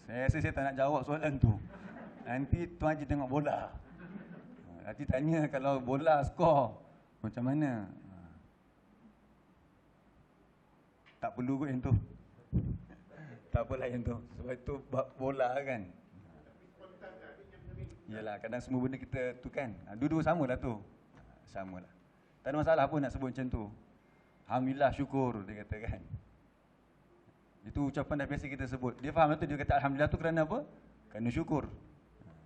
Saya rasa saya tak nak jawab soalan tu. Nanti Tuan Haji tengok bola. Nanti tanya kalau bola skor macam mana. Tak perlu kot yang tu. Tak apalah yang tu. Sebab itu bola kan. Yalah, kadang semua benda kita tu kan. Dua-dua sama lah tu. Sama lah. Tak ada masalah pun nak sebut macam tu. Alhamdulillah, syukur, dia kata kan. Itu ucapan dah biasa kita sebut. Dia faham lah tu, dia kata Alhamdulillah tu kerana apa? Kerana syukur.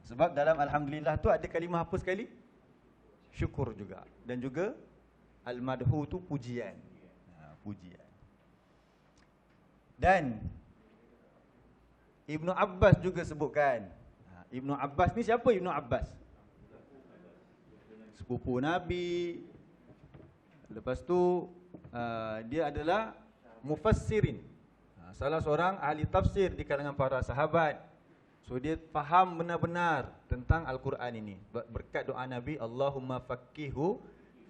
Sebab dalam Alhamdulillah tu ada kalimah apa sekali? Syukur juga. Dan juga Al-Madhu tu pujian. Pujian. Dan Ibnu Abbas juga sebutkan. Ibnu Abbas ni siapa Ibnu Abbas? Sepupu Nabi. Lepas tu dia adalah mufassirin. Salah seorang ahli tafsir di kalangan para sahabat. So dia faham benar-benar tentang Al-Quran ini. Berkat doa Nabi, Allahumma faqqihhu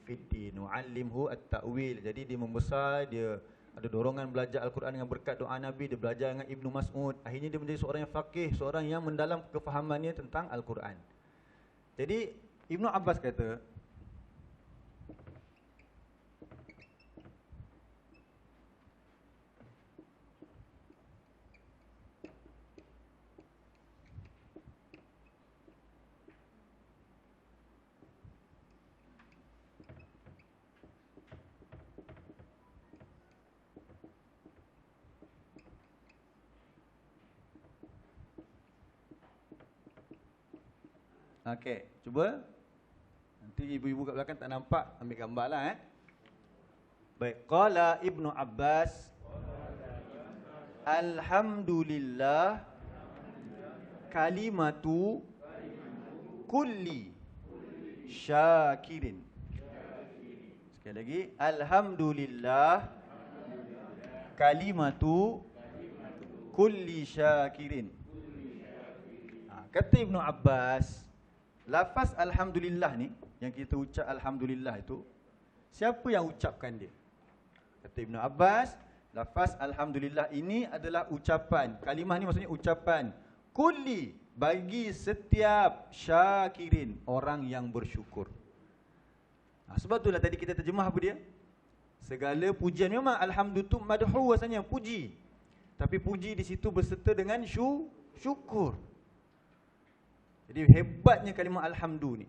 fiddin wa'allimhu at-ta'wil. Jadi dia membesar, dia ada dorongan belajar Al-Quran dengan berkat doa Nabi. Dia belajar dengan Ibnu Mas'ud. Akhirnya dia menjadi seorang yang faqih, seorang yang mendalam kefahamannya tentang Al-Quran. Jadi Ibnu Abbas kata, okey, cuba. Nanti ibu-ibu kat belakang tak nampak, ambil gambar lah Baik, qala Ibnu Abbas, Alhamdulillah kalimatu kulli syakirin. Sekali lagi, Alhamdulillah kalimatu kulli syakirin. Kata Ibnu Abbas, lafaz Alhamdulillah ni, yang kita ucap Alhamdulillah itu, siapa yang ucapkan dia? Kata Ibnu Abbas, lafaz Alhamdulillah ini adalah ucapan. Kalimah ni maksudnya ucapan kulli, bagi setiap syakirin, orang yang bersyukur. Sebab itulah tadi kita terjemah apa dia? Segala pujian, memang Alhamdulillah tu madhu rasanya, puji. Tapi puji di situ berserta dengan syukur. Jadi hebatnya kalimah Alhamdu ni.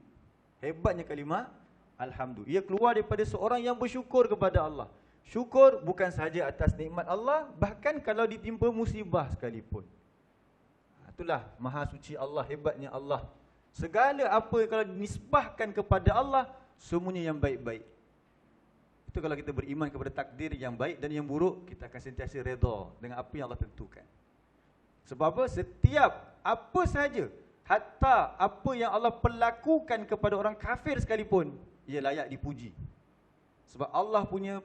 Hebatnya kalimah Alhamdu. Ia keluar daripada seorang yang bersyukur kepada Allah. Syukur bukan sahaja atas nikmat Allah, bahkan kalau ditimpa musibah sekalipun. Itulah maha suci Allah, hebatnya Allah. Segala apa kalau dinisbahkan kepada Allah, semuanya yang baik-baik. Itu kalau kita beriman kepada takdir yang baik dan yang buruk, kita akan sentiasa redha dengan apa yang Allah tentukan. Sebab apa? Setiap apa sahaja, hatta apa yang Allah perlakukan kepada orang kafir sekalipun, ia layak dipuji. Sebab Allah punya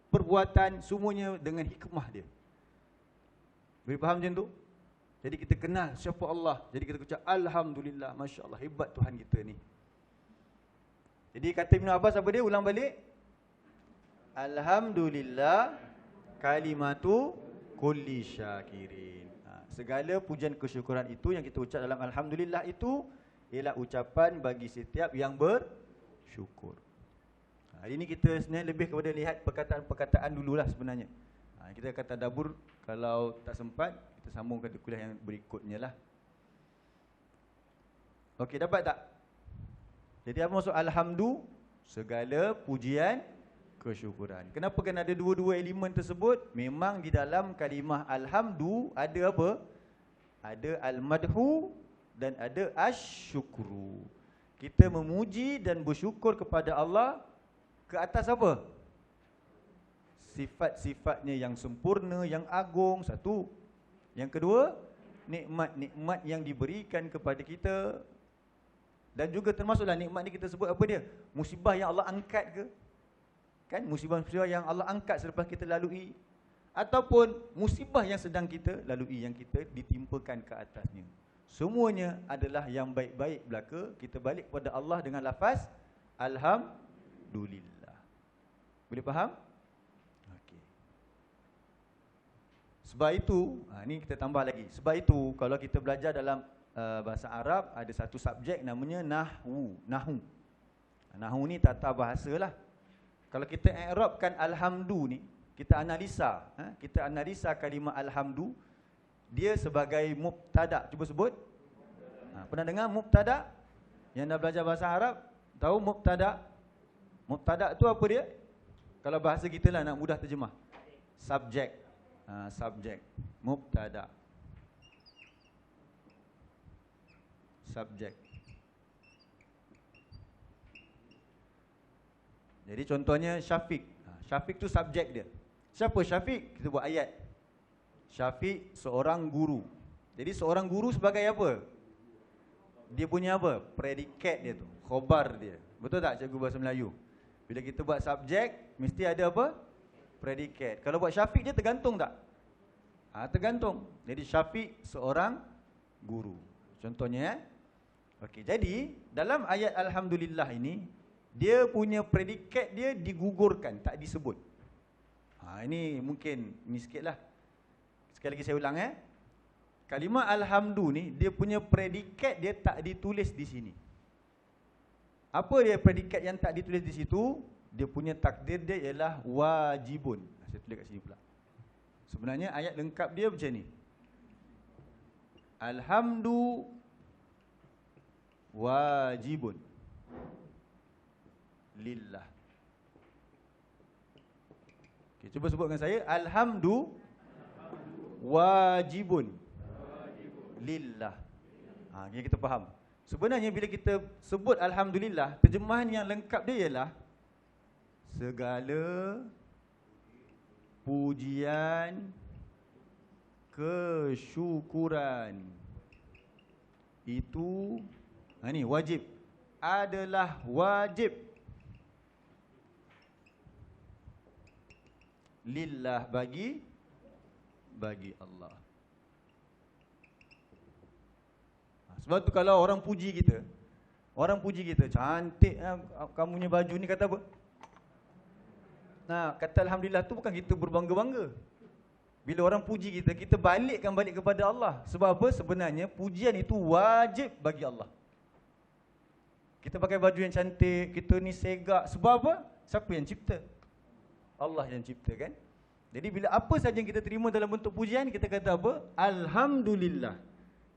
perbuatan semuanya dengan hikmah dia. Boleh faham macam tu? Jadi kita kenal siapa Allah. Jadi kita ucap Alhamdulillah, Masya Allah, hebat Tuhan kita ni. Jadi kata Ibn Abbas apa dia? Ulang balik. Alhamdulillah kalimatu kulli syakirin. Segala pujian kesyukuran itu yang kita ucap dalam Alhamdulillah itu ialah ucapan bagi setiap yang bersyukur. Hari ini kita sebenarnya lebih kepada lihat perkataan-perkataan dululah sebenarnya. Kita kata tadabbur, kalau tak sempat kita sambung ke kuliah yang berikutnya lah. Okey, dapat tak? Jadi apa maksud Alhamdu? Segala pujian kesyukuran. Kenapa kena ada dua-dua elemen tersebut? Memang di dalam kalimah Alhamdu ada apa? Ada Al-Madhu dan ada Asyukru. Kita memuji dan bersyukur kepada Allah ke atas apa? Sifat-sifatnya yang sempurna, yang agung, satu. Yang kedua, nikmat-nikmat yang diberikan kepada kita. Dan juga termasuklah nikmat ni kita sebut apa dia? Musibah yang Allah angkat ke? Kan, musibah-musibah yang Allah angkat selepas kita lalui, ataupun musibah yang sedang kita lalui, yang kita ditimpakan ke atasnya. Semuanya adalah yang baik-baik belaka. Kita balik kepada Allah dengan lafaz Alhamdulillah. Boleh faham? Okey. Sebab itu, ni kita tambah lagi. Sebab itu, kalau kita belajar dalam bahasa Arab, ada satu subjek namanya nahwu. Nahwu ni tata bahasa lah. Kalau kita i'rabkan alhamdu ni, kita analisa kalimah alhamdu, dia sebagai mubtada. Cuba sebut. Pernah dengar mubtada? Yang dah belajar bahasa Arab, tahu mubtada? Mubtada tu apa dia? Kalau bahasa kita lah nak mudah terjemah. Subjek. Subjek. Mubtada. Subjek. Jadi contohnya Syafiq. Syafiq tu subjek dia. Siapa Syafiq? Kita buat ayat. Syafiq seorang guru. Jadi seorang guru sebagai apa? Dia punya apa? Predikat dia tu. Khobar dia. Betul tak cikgu bahasa Melayu? Bila kita buat subjek, mesti ada apa? Predikat. Kalau buat Syafiq dia tergantung tak? Tergantung. Jadi Syafiq seorang guru. Contohnya Okey, jadi dalam ayat alhamdulillah ini, dia punya predikat dia digugurkan, tak disebut. Ini mungkin ni sikitlah. Sekali lagi saya ulang Kalimah alhamdu ni, dia punya predikat dia tak ditulis di sini. Apa dia predikat yang tak ditulis di situ? Dia punya takdir dia ialah wajibun. Saya tulis kat sini pula. Sebenarnya ayat lengkap dia macam ni. Alhamdu wajibun lillah. Okay, cuba sebut dengan saya. Alhamdu wajibun lillah. Ini kita faham. Sebenarnya bila kita sebut alhamdulillah, terjemahan yang lengkap dia ialah segala pujian, kesyukuran itu ni wajib, adalah wajib lillah, bagi Allah. Sebab tu kalau orang puji kita, cantik kamunya baju ni, kata apa? Kata alhamdulillah tu bukan kita berbangga-bangga. Bila orang puji kita, kita balik kepada Allah. Sebab apa? Sebenarnya pujian itu wajib bagi Allah. Kita pakai baju yang cantik, kita ni segak. Sebab apa? Siapa yang cipta? Allah yang cipta, kan? Jadi bila apa saja yang kita terima dalam bentuk pujian, kita kata apa? Alhamdulillah.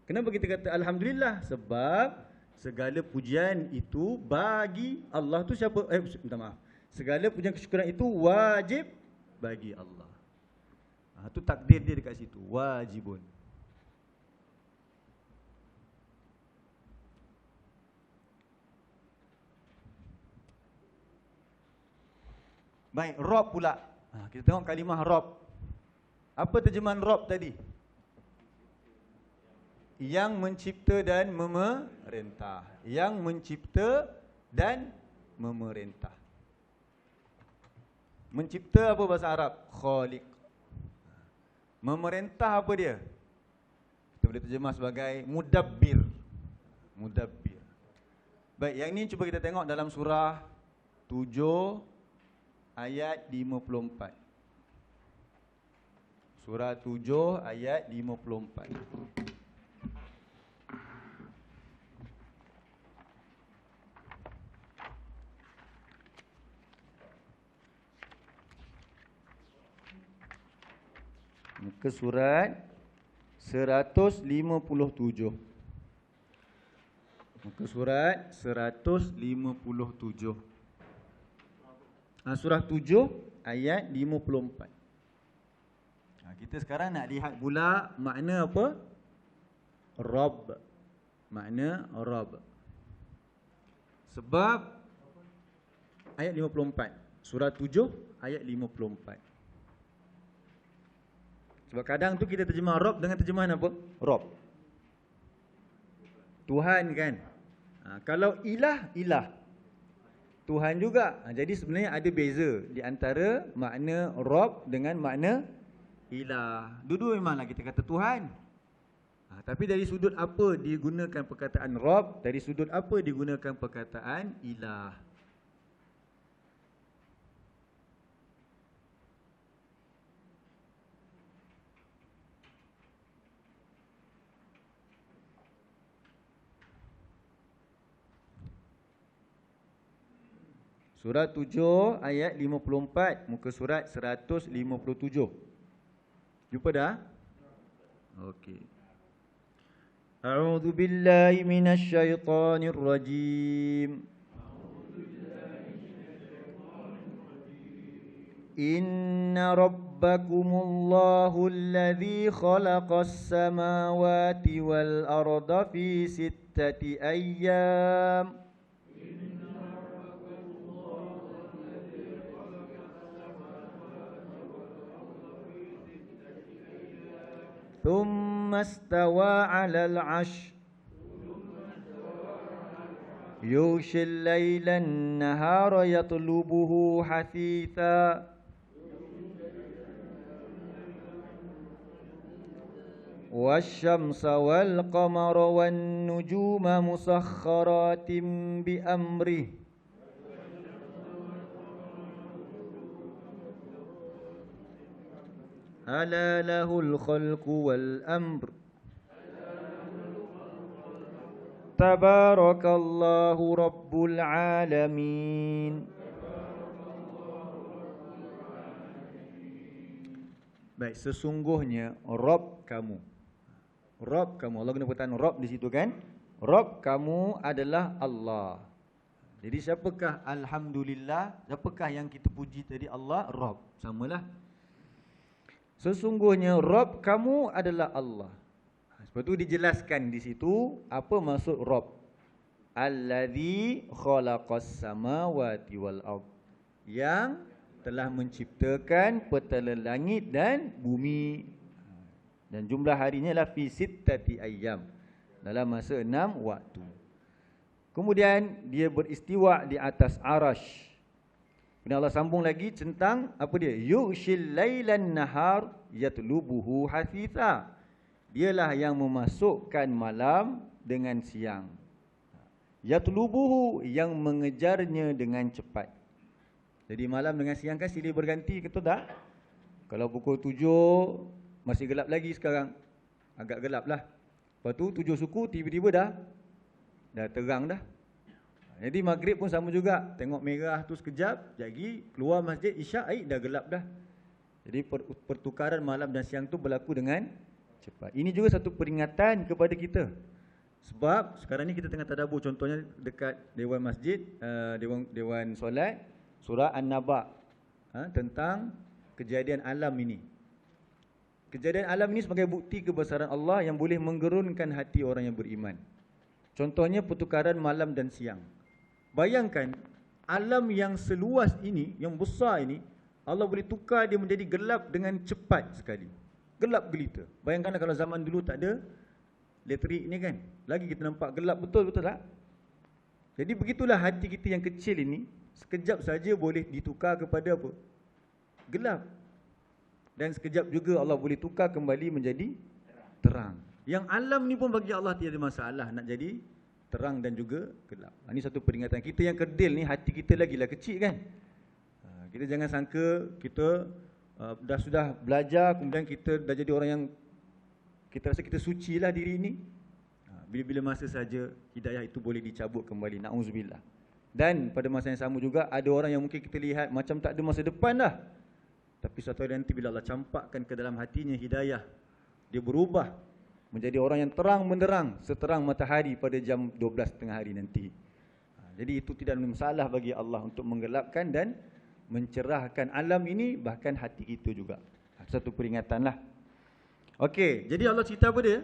Kenapa kita kata alhamdulillah? Sebab segala pujian itu bagi Allah tu siapa? Minta maaf. Segala pujian kesyukuran itu wajib bagi Allah. Itu takdir dia dekat situ, wajibun. Baik, Rabb pula. Kita tengok kalimah Rabb. Apa terjemahan Rabb tadi? Yang mencipta dan memerintah. Yang mencipta dan memerintah. Mencipta apa bahasa Arab? Khaliq. Memerintah apa dia? Kita boleh terjemah sebagai mudabbir. Mudabbir. Baik, yang ini cuba kita tengok dalam surah 7 ayat 54. Surah 7 ayat 54. Muka surat 157. Muka surat 157. Surah 7 ayat 54. Kita sekarang nak lihat pula makna apa? Rabb. Makna Rabb. Sebab ayat 54. Surah 7 ayat 54. Sebab kadang tu kita terjemah Rabb dengan terjemahan apa? Rabb. Tuhan, kan? Kalau ilah, ilah. Tuhan juga. Jadi sebenarnya ada beza di antara makna Rabb dengan makna ilah. Dua-dua memanglah kita kata Tuhan. Tapi dari sudut apa digunakan perkataan Rabb, dari sudut apa digunakan perkataan ilah. Surah 7 ayat 54, muka surat 157. Jumpa dah? Okey. A'udzu billahi minasy syaithanir rajim. Inna rabbakumullahu alladzi khalaqas samawati wal arda fi sittati ayyam. ثم استوى على العرش يغشي الليل النهار يطلبه حثيثا والشمس والقمر والنجوم مسخرات بأمره ألا له الخلق والأمر تبارك الله رب العالمين. Baik, sesungguhnya Rabb kamu. Rabb kamu, Allah guna perkataan Rabb di situ kan? Rabb kamu adalah Allah. Jadi siapakah alhamdulillah? Siapakah yang kita puji tadi? Allah, Rabb. Samalah. Sesungguhnya Rabb kamu adalah Allah. Sebab tu dijelaskan di situ apa maksud Rabb. Allazi khalaqas samawati wal ard. Yang telah menciptakan petala langit dan bumi. Dan jumlah harinya adalah fi sittati ayyam. Dalam masa 6 waktu. Kemudian dia beristiwa di atas arash. Kemudian Allah sambung lagi tentang apa dia? Yughshil lailan nahar yatlubuhu hasitha. Dialah yang memasukkan malam dengan siang. Yatlubuhu, yang mengejarnya dengan cepat. Jadi malam dengan siang kan silih berganti, betul tak? Kalau pukul 7 masih gelap lagi sekarang. Agak gelap lah. Lepas tu 7 suku tiba-tiba dah terang dah. Jadi maghrib pun sama juga. Tengok merah tu sekejap, jadi keluar masjid isyak, dah gelap dah. Jadi pertukaran malam dan siang tu berlaku dengan cepat. Ini juga satu peringatan kepada kita. Sebab sekarang ni kita tengah tadabbur, contohnya dekat Dewan Masjid, Dewan Solat, surah An-Naba, tentang kejadian alam ini. Kejadian alam ini sebagai bukti kebesaran Allah yang boleh menggerunkan hati orang yang beriman. Contohnya pertukaran malam dan siang. Bayangkan, alam yang seluas ini, yang besar ini, Allah boleh tukar dia menjadi gelap dengan cepat sekali. Gelap gelita. Bayangkan kalau zaman dulu tak ada elektrik ni kan, lagi kita nampak gelap betul tak? Jadi begitulah hati kita yang kecil ini, sekejap saja boleh ditukar kepada apa? Gelap. Dan sekejap juga Allah boleh tukar kembali menjadi terang. Yang alam ni pun bagi Allah tiada masalah nak jadi terang dan juga gelap. Ini satu peringatan. Kita yang kerdil ni, hati kita lagilah kecil kan. Kita jangan sangka kita dah sudah belajar, kemudian kita dah jadi orang yang kita rasa kita suci lah diri ini. Bila-bila masa saja hidayah itu boleh dicabut kembali. Na'udzubillah. Dan pada masa yang sama juga ada orang yang mungkin kita lihat macam tak ada masa depan dah. Tapi suatu hari nanti bila Allah campakkan ke dalam hatinya hidayah, dia berubah menjadi orang yang terang benderang seterang matahari pada jam 12 tengah hari nanti. Jadi itu tidak ada masalah bagi Allah untuk menggelapkan dan mencerahkan alam ini, bahkan hati kita juga. Satu peringatanlah. Okey, jadi Allah cerita apa dia?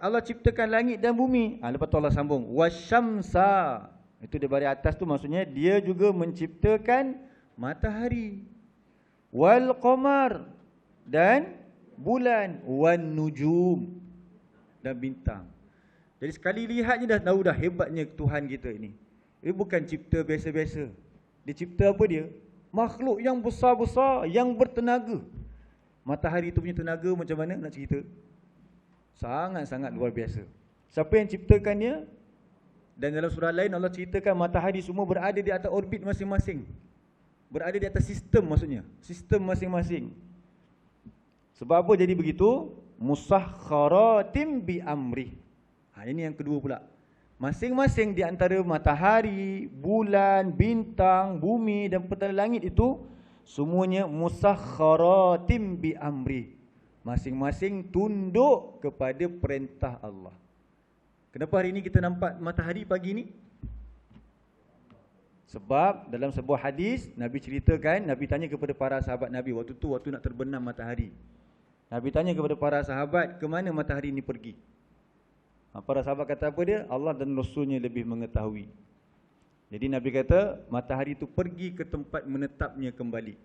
Allah ciptakan langit dan bumi. Lepas tu Allah sambung, wasyamsa. Itu dari atas tu maksudnya dia juga menciptakan matahari. Wal qamar, dan bulan, wan nujum, dan bintang. Jadi sekali lihatnya dah tahu dah hebatnya Tuhan kita ini. Dia bukan cipta biasa-biasa. Dia cipta apa dia? Makhluk yang besar-besar, yang bertenaga. Matahari itu punya tenaga macam mana nak cerita? Sangat-sangat luar biasa. Siapa yang ciptakannya? Dan dalam surah lain Allah ceritakan matahari semua berada di atas orbit masing-masing. Berada di atas sistem maksudnya. Sistem masing-masing. Sebab apa jadi begitu? Musakhkharatim bi amri. Ini yang kedua pula. Masing-masing di antara matahari, bulan, bintang, bumi dan petala langit itu semuanya musakhkharatim bi amri. Masing-masing tunduk kepada perintah Allah. Kenapa hari ini kita nampak matahari pagi ni? Sebab dalam sebuah hadis Nabi ceritakan, Nabi tanya kepada para sahabat Nabi waktu tu, waktu nak terbenam matahari. Nabi tanya kepada para sahabat, ke mana matahari ini pergi? Para sahabat kata apa dia? Allah dan Rasulnya lebih mengetahui. Jadi Nabi kata, matahari itu pergi ke tempat menetapnya kembali.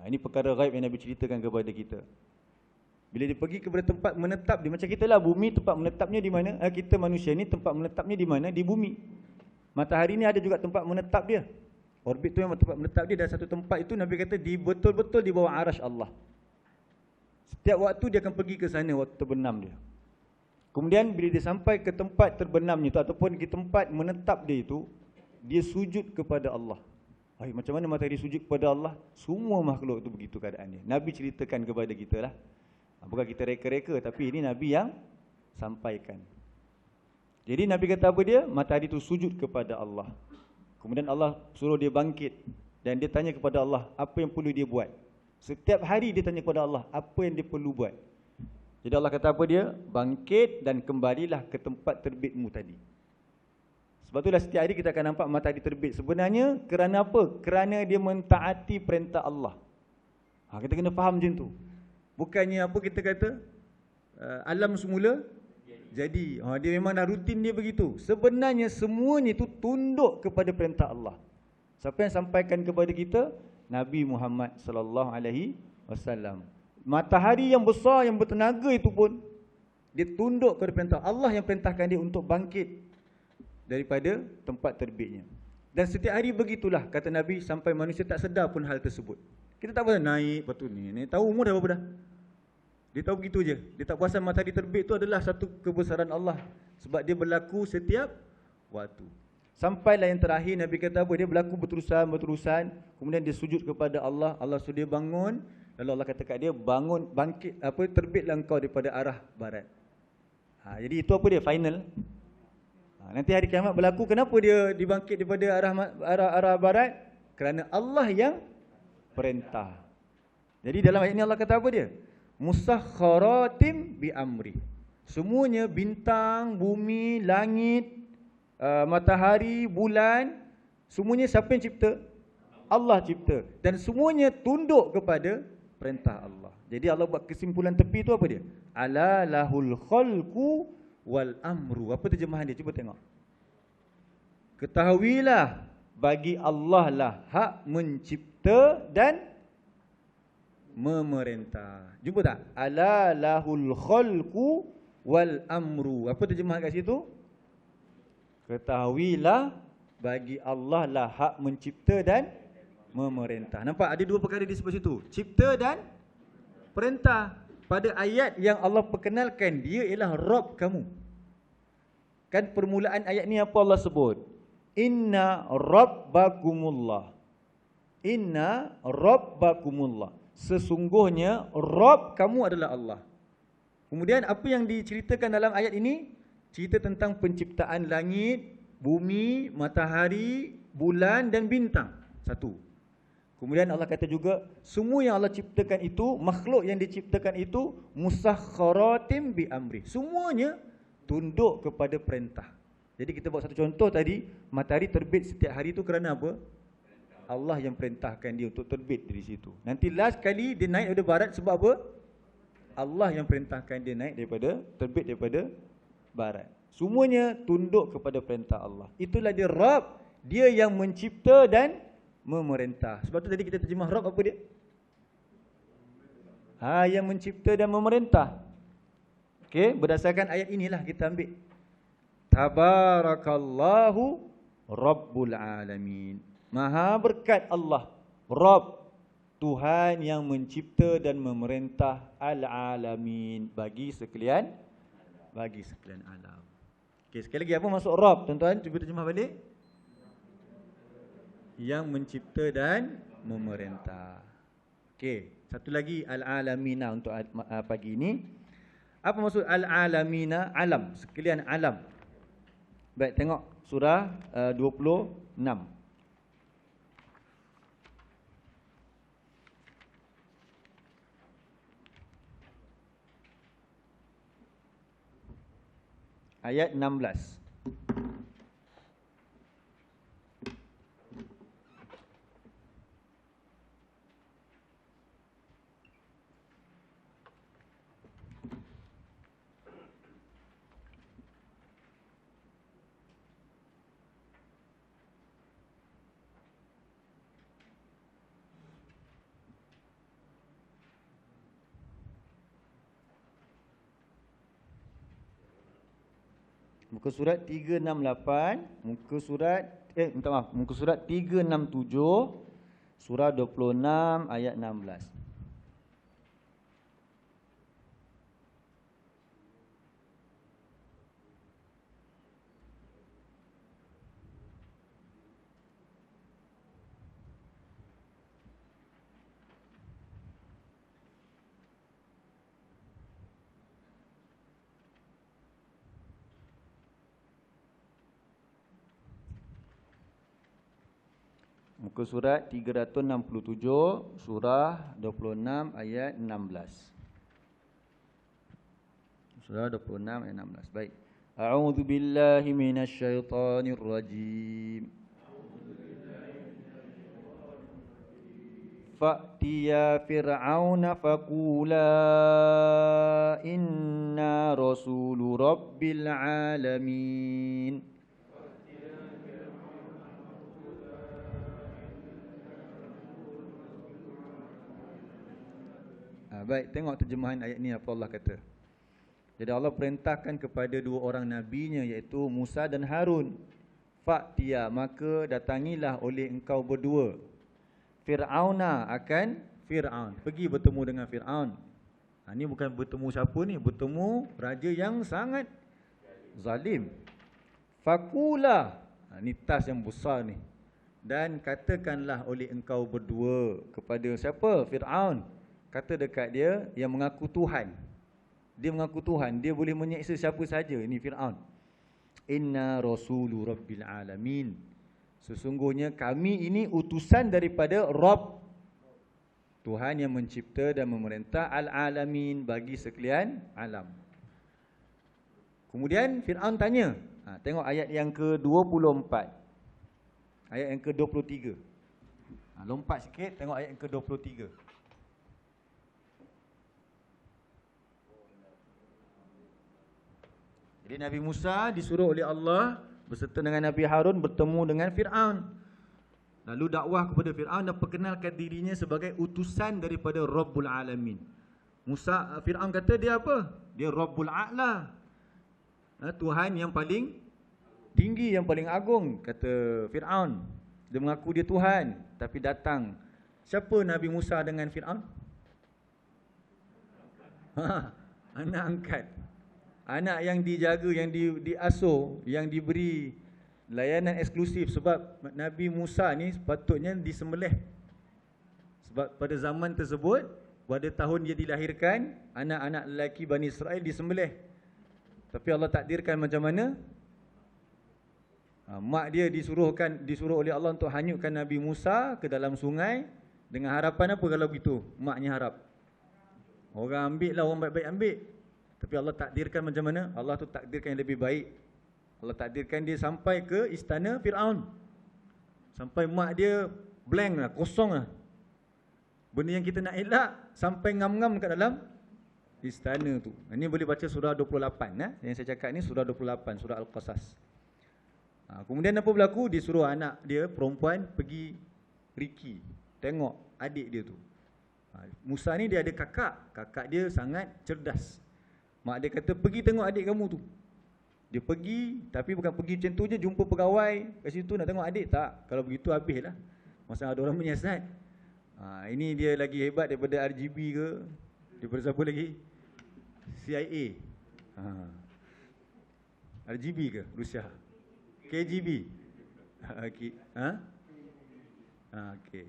Ini perkara ghaib yang Nabi ceritakan kepada kita. Bila dia pergi kepada tempat menetap dia, macam kita lah, bumi tempat menetapnya di mana? Kita manusia ni tempat menetapnya di mana? Di bumi. Matahari ni ada juga tempat menetap dia. Orbit tu memang tempat menetap dia. Dan satu tempat itu Nabi kata betul-betul di bawah arasy Allah. Setiap waktu dia akan pergi ke sana waktu terbenam dia. Kemudian bila dia sampai ke tempat terbenamnya itu ataupun ke tempat menetap dia itu, dia sujud kepada Allah. Macam mana matahari sujud kepada Allah? Semua makhluk itu begitu keadaannya. Nabi ceritakan kepada kita lah. Bukan kita reka-reka, tapi ini Nabi yang sampaikan. Jadi Nabi kata apa dia? Matahari itu sujud kepada Allah. Kemudian Allah suruh dia bangkit. Dan dia tanya kepada Allah, apa yang perlu dia buat? Setiap hari dia tanya kepada Allah, apa yang dia perlu buat? Jadi Allah kata apa dia? Bangkit dan kembalilah ke tempat terbitmu tadi. Sebab itulah setiap hari kita akan nampak matahari terbit. Sebenarnya kerana apa? Kerana dia mentaati perintah Allah. Kita kena faham macam tu. Bukannya apa kita kata, alam semula jadi. Dia memang dah rutin dia begitu. Sebenarnya semuanya itu tunduk kepada perintah Allah. Siapa yang sampaikan kepada kita? Nabi Muhammad sallallahu alaihi wasallam. Matahari yang besar, yang bertenaga itu pun dia tunduk kepada perintah Allah yang perintahkan dia untuk bangkit daripada tempat terbitnya. Dan setiap hari begitulah, kata Nabi, sampai manusia tak sedar pun hal tersebut. Kita tak pernah naik, lepas tu ni tahu umur dah berapa dah. Dia tahu begitu je. Dia tak perasan matahari terbit itu adalah satu kebesaran Allah. Sebab dia berlaku setiap waktu. Sampailah yang terakhir, Nabi kata apa? Dia berlaku berterusan. Kemudian dia sujud kepada Allah. Allah suruh dia bangun. Lalu Allah kata kat dia, bangun, bangkit, terbitlah engkau daripada arah barat. Jadi itu apa dia? Final. Nanti hari kiamat berlaku. Kenapa dia dibangkit daripada arah barat? Kerana Allah yang perintah. Jadi dalam ayat ini Allah kata apa dia? Musakhkharatim bi amri. Semuanya bintang, bumi, langit, matahari, bulan, semuanya siapa yang cipta? Allah cipta. Dan semuanya tunduk kepada perintah Allah. Jadi Allah buat kesimpulan tepi itu apa dia? Ala lahul khalqu wal amru. Apa terjemahan dia? Cuba tengok. Ketahuilah, bagi Allah lah hak mencipta dan memerintah. Jumpa tak? Ala lahul khalqu wal amru. Apa terjemahan kat situ? Ketahuilah, bagi Allah lah hak mencipta dan memerintah. Nampak ada dua perkara di sebelah situ, cipta dan perintah. Pada ayat yang Allah perkenalkan dia ialah Rabb kamu. Kan permulaan ayat ni apa Allah sebut? Inna rabbakumullah. Inna rabbakumullah. Sesungguhnya Rabb kamu adalah Allah. Kemudian apa yang diceritakan dalam ayat ini? Cerita tentang penciptaan langit, bumi, matahari, bulan dan bintang. Satu. Kemudian Allah kata juga, semua yang Allah ciptakan itu, makhluk yang diciptakan itu, musakhkharatim bi amri. Semuanya tunduk kepada perintah. Jadi kita buat satu contoh tadi, matahari terbit setiap hari itu kerana apa? Allah yang perintahkan dia untuk terbit dari situ. Nanti last kali dia naik daripada barat sebab apa? Allah yang perintahkan dia naik daripada, terbit daripada barat. Semuanya tunduk kepada perintah Allah. Itulah dia Rabb, dia yang mencipta dan memerintah. Sebab tu tadi kita terjemah Rabb apa dia? Yang mencipta dan memerintah. Okey, berdasarkan ayat inilah kita ambil. Tabarakallahu Rabbul Alamin. Maha berkat Allah, Rabb, Tuhan yang mencipta dan memerintah al-alamin, bagi sekalian alam. Okey, sekali lagi apa maksud Rabb? Tuan-tuan cuba terjemah balik. Yang mencipta dan memerintah. Okey, satu lagi al-alamina untuk pagi ini. Apa maksud al-alamina? Alam, sekalian alam. Baik, tengok surah 26. Ayat 16. Muka surat 368, muka surat 367, surah 26 ayat 16. Muka surat 367, surah 26 ayat 16. Surah 26 ayat 16. Baik. A'udzu billahi minasyaitonir rajim. Fa'tiya fir'auna faqula inna rasulu rabbil alamin. Baik, tengok terjemahan ayat ni apa Allah kata. Jadi Allah perintahkan kepada dua orang nabinya, iaitu Musa dan Harun. Fa'tiya, maka datangilah oleh engkau berdua Fir'auna, akan Fir'aun. Pergi bertemu dengan Fir'aun. Ini bukan bertemu siapa ni, bertemu raja yang sangat zalim. Faqula, ni tas yang besar ni. Dan katakanlah oleh engkau berdua kepada siapa? Fir'aun. Kata dekat dia yang mengaku Tuhan. Dia mengaku Tuhan, dia boleh menyeksa siapa saja. Ini Fir'aun. Inna rasulu rabbil alamin. Sesungguhnya kami ini utusan daripada Rabb, Tuhan yang mencipta dan memerintah al-alamin, bagi sekalian alam. Kemudian Fir'aun tanya. Tengok ayat yang ke-24. Ayat yang ke-23. Lompat sikit, tengok ayat yang ke-23. Jadi Nabi Musa disuruh oleh Allah beserta dengan Nabi Harun bertemu dengan Fir'aun. Lalu dakwah kepada Fir'aun dan perkenalkan dirinya sebagai utusan daripada Rabbul Alamin. Fir'aun kata dia apa? Dia Rabbul A'la, Tuhan yang paling tinggi, yang paling agung, kata Fir'aun. Dia mengaku dia Tuhan. Tapi datang siapa Nabi Musa dengan Fir'aun? Anak angkat. Anak yang dijaga, yang diasuh, yang diberi layanan eksklusif. Sebab Nabi Musa ni sepatutnya disembelih. Sebab pada zaman tersebut, pada tahun dia dilahirkan, anak-anak lelaki Bani Israel disembelih. Tapi Allah takdirkan macam mana? Mak dia disuruh oleh Allah untuk hanyutkan Nabi Musa ke dalam sungai. Dengan harapan apa kalau begitu? Maknya harap orang ambil lah, orang baik-baik ambil. Tapi Allah takdirkan macam mana? Allah tu takdirkan yang lebih baik. Allah takdirkan dia sampai ke istana Fir'aun. Sampai mak dia blank lah, kosong lah. Benda yang kita nak elak sampai ngam-ngam kat dalam istana tu. Ini boleh baca surah 28. Yang saya cakap ni surah 28, surah Al-Qasas. Kemudian apa berlaku? Dia suruh anak dia perempuan pergi Riki, tengok adik dia tu. Musa ni dia ada kakak. Kakak dia sangat cerdas. Mak dia kata, pergi tengok adik kamu tu. Dia pergi, tapi bukan pergi macam tu je, jumpa pegawai kat situ nak tengok adik. Tak, kalau begitu habislah. Masa ada orang menyiasat. Ini dia lagi hebat daripada RGB ke, daripada siapa lagi? CIA. RGB ke? Rusia. KGB. Okay. Okay.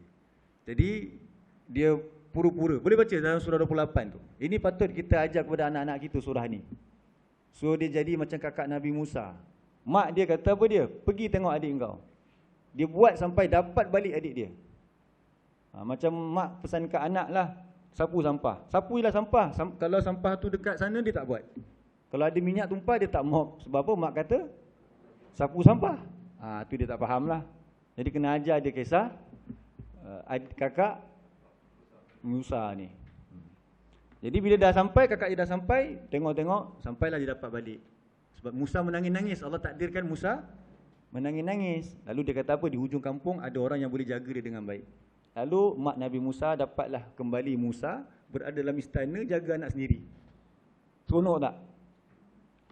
Jadi dia pura-pura. Boleh baca dalam surah 28 tu. Ini patut kita ajar kepada anak-anak kita surah ni. So dia jadi macam kakak Nabi Musa. Mak dia kata apa dia? Pergi tengok adik kau. Dia buat sampai dapat balik adik dia. Macam mak pesan ke anak lah, sapu sampah. Sapuilah sampah. Kalau sampah tu dekat sana, dia tak buat. Kalau ada minyak tumpah, dia tak mop. Sebab apa? Mak kata, sapu sampah. Tu dia tak faham lah. Jadi kena ajar dia kisah kakak Musa ni. Jadi bila dah sampai, kakak dia dah sampai, tengok-tengok, sampailah dia dapat balik. Sebab Musa menangis-nangis. Allah takdirkan Musa menangis-nangis. Lalu dia kata apa? Di hujung kampung ada orang yang boleh jaga dia dengan baik. Lalu mak Nabi Musa dapatlah kembali Musa berada dalam istana jaga anak sendiri. Seronok tak?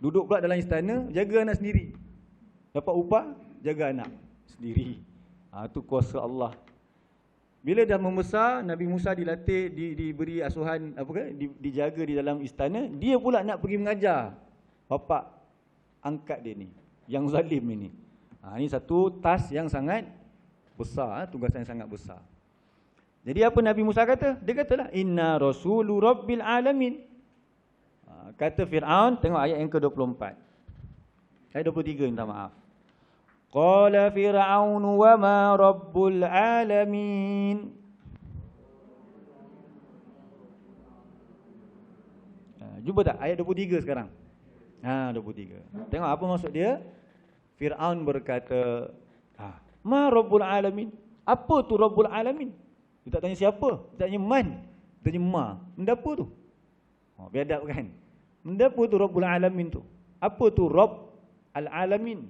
Duduk pula dalam istana jaga anak sendiri. Dapat upah jaga anak sendiri. Itu kuasa Allah. Bila dah membesar, Nabi Musa dilatih, diberi asuhan, dijaga di dalam istana, dia pula nak pergi mengajar bapa angkat dia ni, yang zalim ini. Ini satu task yang sangat besar, tugasan yang sangat besar. Jadi apa Nabi Musa kata? Dia katalah, inna rasulu rabbil alamin. Kata Fir'aun, tengok ayat yang ke-24. Ayat 23, minta maaf. Qala Fir'aun wa ma rabbul alamin. Jumpa tak ayat 23 sekarang? 23. Tengok apa maksud dia? Fir'aun berkata, ma rabbul alamin. Apa tu rabbul alamin? Dia tak tanya siapa, dia tanya man, dia tanya ma. Benda apa tu? Biadab kan? Benda apa tu rabbul alamin tu? Apa tu rabb al-alamin?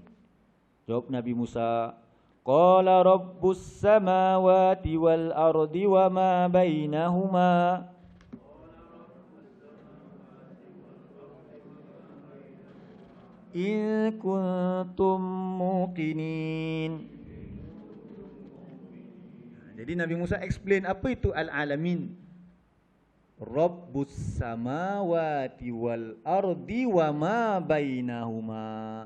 Jawab Nabi Musa, qala rabbus samawati wal ardi wa ma bainahuma. In kuntum muqinin. Jadi Nabi Musa explain apa itu al-alamin. Rabbus samawati wal ardi wa ma bainahuma.